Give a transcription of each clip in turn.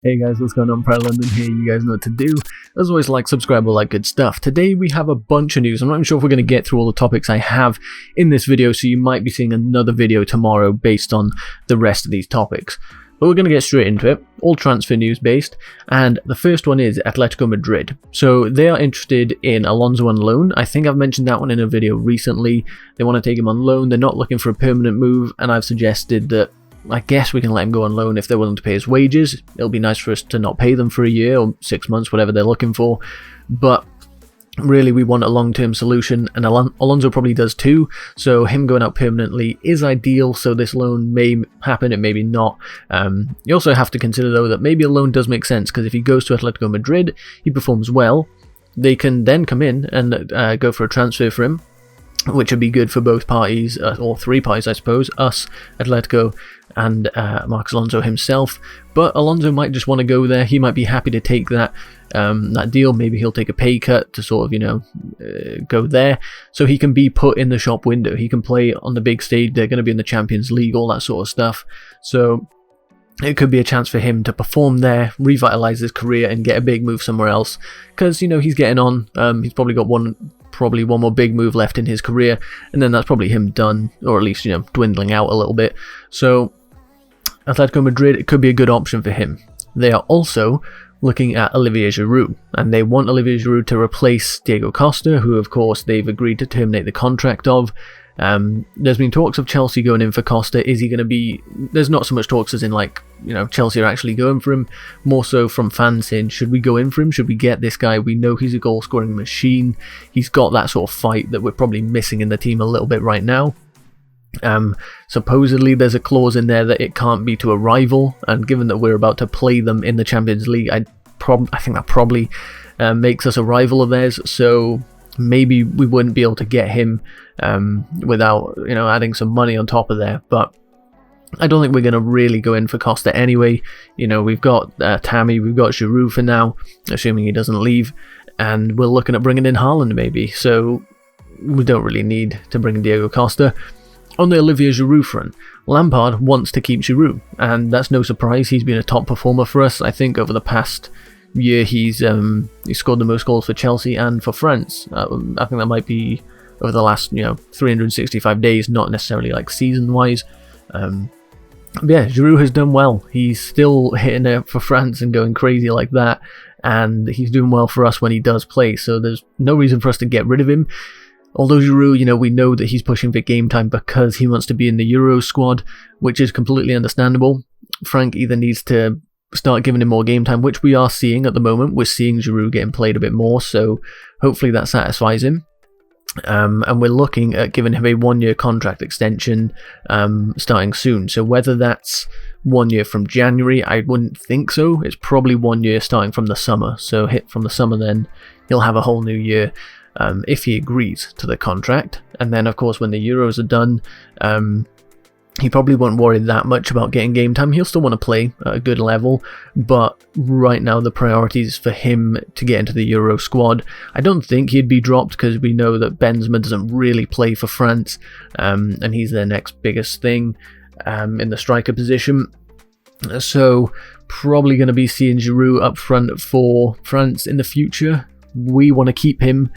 Hey guys, what's going on? ThePrideOfLDN here. You guys know what to do. As always, like, subscribe, all that good stuff. Today we have a bunch of news. I'm not even sure if we're going to get through all the topics I have in this video, so you might be seeing another video tomorrow based on the rest of these topics. But we're going to get straight into it, all transfer news based, and the first one is Atletico Madrid. So they are interested in Alonso on loan. I think I've mentioned that one in a video recently. They want to take him on loan. They're not looking for a permanent move, and I've suggested that I guess we can let him go on loan if they're willing to pay his wages. It'll be nice for us to not pay them for a year or 6 months, whatever they're looking for. But really, we want a long-term solution, and Alonso probably does too. So him going out permanently is ideal. So this loan may happen, it maybe not. You also have to consider though that maybe a loan does make sense, because if he goes to Atletico Madrid, he performs well. They can then come in and go for a transfer for him, which would be good for both parties, or three parties I suppose, us, Atletico, and Marcos Alonso himself. But Alonso might just want to go there. He might be happy to take that deal. Maybe he'll take a pay cut to sort of, go there, so he can be put in the shop window. He can play on the big stage. They're going to be in the Champions League, all that sort of stuff. So it could be a chance for him to perform there, revitalise his career, and get a big move somewhere else. Because he's getting on. He's probably got one more big move left in his career, and then that's probably him done, or at least dwindling out a little bit. So Atletico Madrid, it could be a good option for him. They are also looking at Olivier Giroud, and they want Olivier Giroud to replace Diego Costa, who of course they've agreed to terminate the contract of. There's been talks of Chelsea going in for Costa. Is he going to be... There's not so much talks as in Chelsea are actually going for him, more so from fans saying, should we go in for him? Should we get this guy? We know he's a goal scoring machine. He's got that sort of fight that we're probably missing in the team a little bit right now. Supposedly there's a clause in there that it can't be to a rival, and given that we're about to play them in the Champions League, I think that probably makes us a rival of theirs. So maybe we wouldn't be able to get him without adding some money on top of there. But I don't think we're going to really go in for Costa anyway. We've got Tammy, we've got Giroud for now, assuming he doesn't leave, and we're looking at bringing in Haaland maybe. So we don't really need to bring in Diego Costa. On the Olivier Giroud front, Lampard wants to keep Giroud, and that's no surprise. He's been a top performer for us. I think over the past year he's scored the most goals for Chelsea and for France. I think that might be over the last 365 days, not necessarily like season wise. Yeah, Giroud has done well. He's still hitting it for France and going crazy like that, and he's doing well for us when he does play, so there's no reason for us to get rid of him. Although Giroud, we know that he's pushing for game time because he wants to be in the Euro squad, which is completely understandable. Frank either needs to start giving him more game time, which we are seeing at the moment. We're seeing Giroud getting played a bit more, so hopefully that satisfies him. And we're looking at giving him a 1-year contract extension starting soon. So whether that's 1 year from January, I wouldn't think so. It's probably 1 year starting from the summer. So hit from the summer, then he'll have a whole new year if he agrees to the contract. And then of course when the Euros are done, he probably won't worry that much about getting game time. He'll still want to play at a good level, but right now the priority is for him to get into the Euro squad. I don't think he'd be dropped because we know that Benzema doesn't really play for France, and he's their next biggest thing in the striker position. So probably going to be seeing Giroud up front for France in the future. We want to keep him,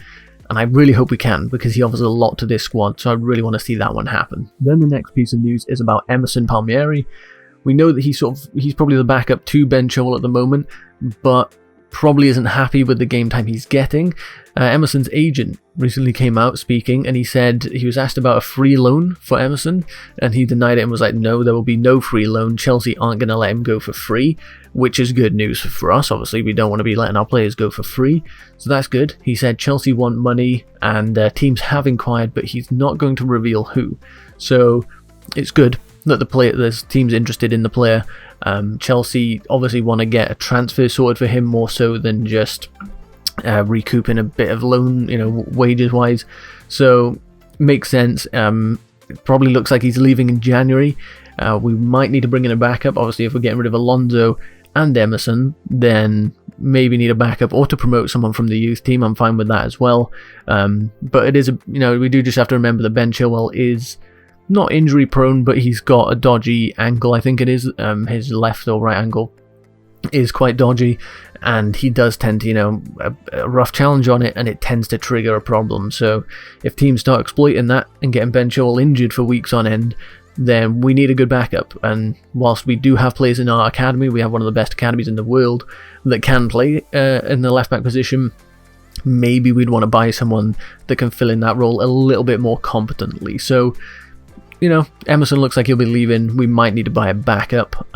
and I really hope we can, because he offers a lot to this squad, so I really want to see that one happen. Then the next piece of news is about Emerson Palmieri. We know that he's probably the backup to Ben Chilwell at the moment, but probably isn't happy with the game time he's getting. Emerson's agent recently came out speaking, and he said he was asked about a free loan for Emerson, and he denied it and was like, no, there will be no free loan. Chelsea aren't going to let him go for free, which is good news for us. Obviously, we don't want to be letting our players go for free, so that's good. He said Chelsea want money, and teams have inquired, but he's not going to reveal who. So it's good that there's teams interested in the player. Chelsea obviously want to get a transfer sorted for him more so than just recouping a bit of loan, wages wise. So makes sense. It probably looks like he's leaving in January. We might need to bring in a backup. Obviously, if we're getting rid of Alonso and Emerson, then maybe need a backup or to promote someone from the youth team. I'm fine with that as well. But it is we do just have to remember that Ben Chilwell is not injury prone, but he's got a dodgy ankle, I think it is, his left or right ankle. is quite dodgy, and he does tend to, you know, a rough challenge on it, and it tends to trigger a problem. So if teams start exploiting that and getting Ben Chilwell injured for weeks on end, then we need a good backup. And whilst we do have players in our academy, we have one of the best academies in the world that can play in the left back position, maybe we'd want to buy someone that can fill in that role a little bit more competently. So, you know, Emerson looks like he'll be leaving. We might need to buy a backup.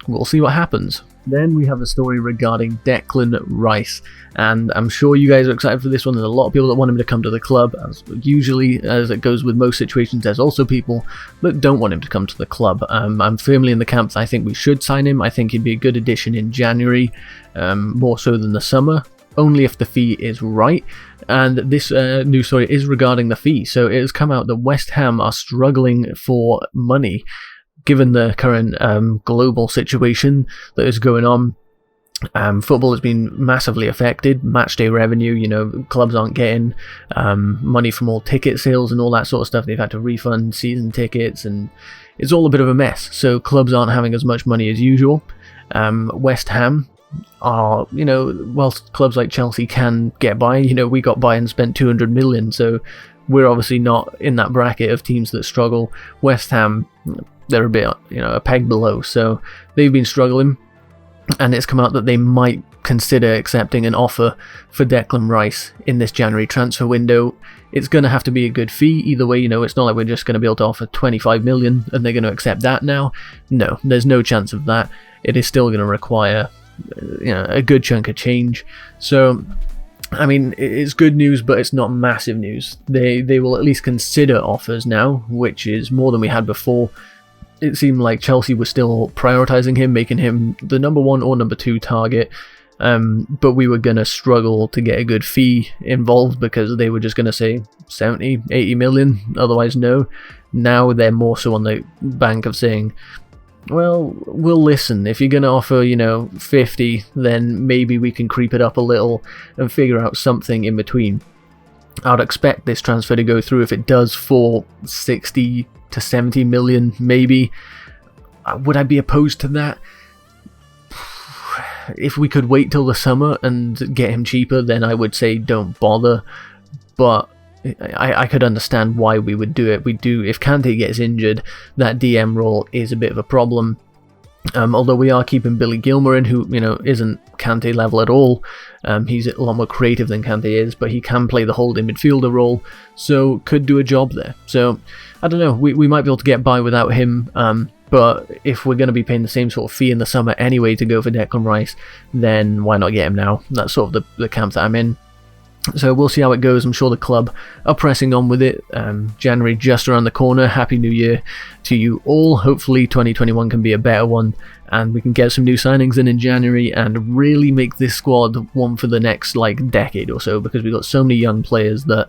We'll see what happens. Then we have a story regarding Declan Rice, and I'm sure you guys are excited for this one. There's a lot of people that want him to come to the club. As usually, as it goes with most situations, there's also people that don't want him to come to the club. I'm firmly in the camp that I think we should sign him. I think he'd be a good addition in January, more so than the summer, only if the fee is right. And this news story is regarding the fee. So it has come out that West Ham are struggling for money, given the current global situation that is going on. Football has been massively affected. Matchday revenue, you know, clubs aren't getting money from all ticket sales and all that sort of stuff. They've had to refund season tickets, and it's all a bit of a mess. So clubs aren't having as much money as usual. West Ham are, you know, whilst clubs like Chelsea can get by, you know, we got by and spent 200 million, so we're obviously not in that bracket of teams that struggle. West Ham, they're a bit, you know, a peg below, so they've been struggling, and it's come out that they might consider accepting an offer for Declan Rice in this January transfer window. It's going to have to be a good fee either way. You know, it's not like we're just going to be able to offer 25 million and they're going to accept that now. No, there's no chance of that. It is still going to require, you know, a good chunk of change. So, I mean, it's good news, but it's not massive news. They will at least consider offers now, which is more than we had before. It seemed like Chelsea was still prioritising him, making him the number 1 or number 2 target, but we were going to struggle to get a good fee involved because they were just going to say 70, 80 million, otherwise no. Now they're more so on the bank of saying, well, we'll listen. If you're going to offer, you know, 50, then maybe we can creep it up a little and figure out something in between. I'd expect this transfer to go through if it does for 60 to 70 million, maybe. Would I be opposed to that? If we could wait till the summer and get him cheaper, then I would say don't bother. But I could understand why we would do it. If Kante gets injured, that DM role is a bit of a problem. Although we are keeping Billy Gilmour in, who, you know, isn't Kante level at all. He's a lot more creative than Kante is, but he can play the holding midfielder role, so could do a job there. So I don't know, we might be able to get by without him, but if we're going to be paying the same sort of fee in the summer anyway to go for Declan Rice, then why not get him now? That's sort of the camp that I'm in. So we'll see how it goes. I'm sure the club are pressing on with it. January just around the corner. Happy New Year to you all. Hopefully 2021 can be a better one and we can get some new signings in January and really make this squad one for the next decade or so, because we've got so many young players that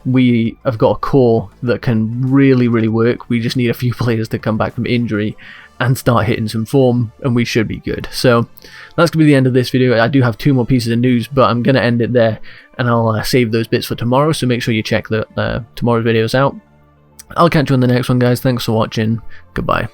we have got a core that can really work. We just need a few players to come back from injury and start hitting some form, and we should be good. So that's going to be the end of this video. I do have 2 more pieces of news, but I'm going to end it there, and I'll save those bits for tomorrow, so make sure you check tomorrow's videos out. I'll catch you on the next one, guys. Thanks for watching. Goodbye.